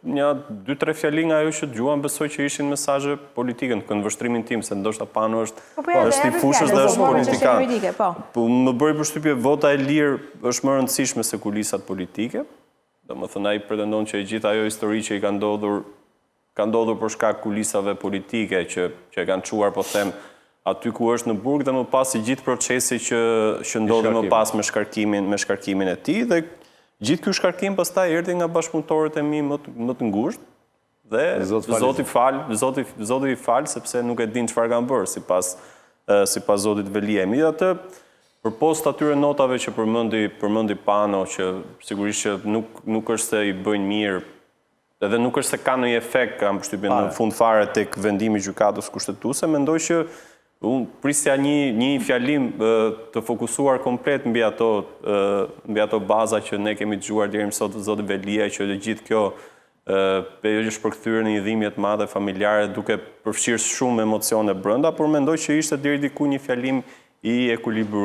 një 2-3 fjali nga ajo që dëgjuam, besoj që ishin mesazhe politike në këndvështrimin tim, se ndoshta Pano është i fushës dhe është politikan. Po më bëri përshtypje vota e lirë është më rëndësishme se kulisat politike. Domethënë ai pretendon që gjithë ajo histori që i ka ndodhur për shkak kulisave politike që kanë çuar, po them, aty ku është në burg dhe më pas i gjithë procesi që ndodhi më pas me shkarkimin e tij dhe gjithë ky shkarkim pastaj erdhi nga bashkëpunëtorët e mi më të ngushtë dhe Zoti i fal sepse nuk e din çfarë kanë bërë sipas Zotit Velia. Megjithatë, përpost atyre notave që përmendi Pano, që sigurisht që nuk është se i bëjnë mirë, edhe nuk është se ka ndonjë efekt, kam përshtypjen në fund fare tek vendimi i gjykatës kushtetuese, mendoj që unë prisja një fjalim të fokusuar komplet mbi ato baza që ne kemi dëgjuar deri më sot Zoti Velia, që gjithë kjo periudhë është përkthyer në një dhimbje të madhe familjare duke përfshirë shumë emocione brenda, por mendoj që ishte deri diku një fjalim i ekuilibruar.